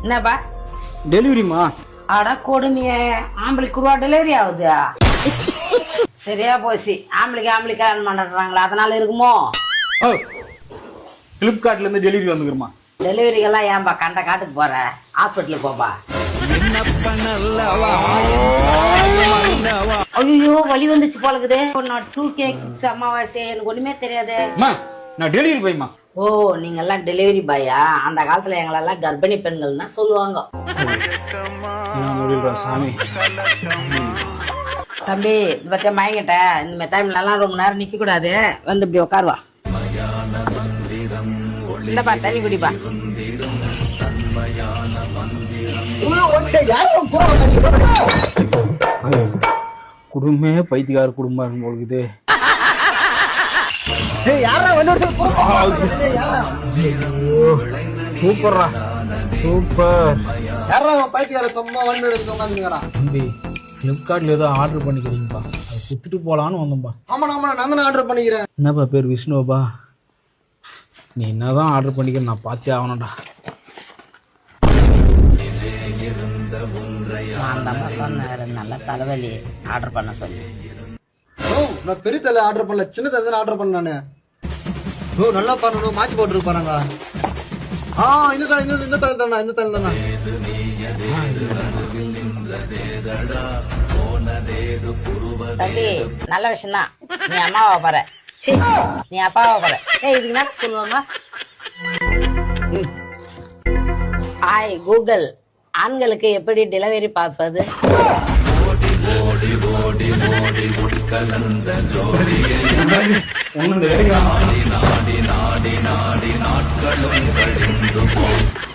என்னப்பா டெலிவரிமா? அட கொடுமைய ஆம்பளைக்கு ரூபா டெலிவரி ஆகுது. சரியா போச்சு. ஆம்பளைக்கு மாட்டாங்களா, அதனால இருக்குமோ? ஓ, பிளிப்கார்ட்ல இருந்து டெலிவரி வந்துக்கிறமா. டெலிவரிக்கெல்லாம் ஏன்பா கண்ட காட்டுக்கு போற? ஹாஸ்பிட்டலுக்கு போப்பா. ஐயோ வலி வந்துச்சு போலக்குது. நான் 2K கிட்ஸ் அம்மாவாசை, எனக்கு ஒண்ணுமே தெரியாது. நான் டெலிவரி பையமா. ஓ, நீங்க எல்லாம் டெலிவரி பாயா? அந்த காலத்துல எங்களெல்லாம் கர்ப்பிணி பெண்கள் தான் சொல்லுவாங்க. சாமி தம்பி இந்த பத்தியா மயங்கிட்ட. இந்த மாதிரி டைம்ல எல்லாம் ரொம்ப நேரம் நிக்க கூடாது. வந்து இப்படி உட்காருவா. இந்தப்பா தண்ணி குடிப்பா. குடும்பமே பைத்தியக்கார குடும்பம் இருக்கும் போலுக்குது. சூப்பர்ரா, சூப்பர். தம்பி பிளிப்கார்ட்ல ஏதோ ஆர்டர் பண்ணிக்கிறீங்கப்பா, அதை குத்துட்டு போலான்னு வந்தோம்பா. என்னப்பா பேர்? விஷ்ணுவப்பா. நீ என்னதான் ஆர்டர் பண்ணிக்க, நான் பார்த்தே ஆகணும்டா. நான் தான் சொன்னேன், நல்ல தலைவலி ஆர்டர் பண்ண சொல்லி. நான் பெரிய தலை ஆர்டர் பண்ணல, சின்ன தலை தான் ஆர்டர் பண்ண நானு. ஓ நல்லா பண்ணணும், மாத்தி போட்டு பாருங்க. இந்த தலை தானா, இந்த தலை தானா. தம்பி நல்ல விஷயம் தான். நீ அம்மாவா பாரு, நீ அப்பாவா பாரு. இதுக்கு என்ன சொல்லுவாங்க? ஹாய் கூகுள், ஆண்களுக்கு எப்படி டெலிவரி பார்ப்பது? ஒன்னு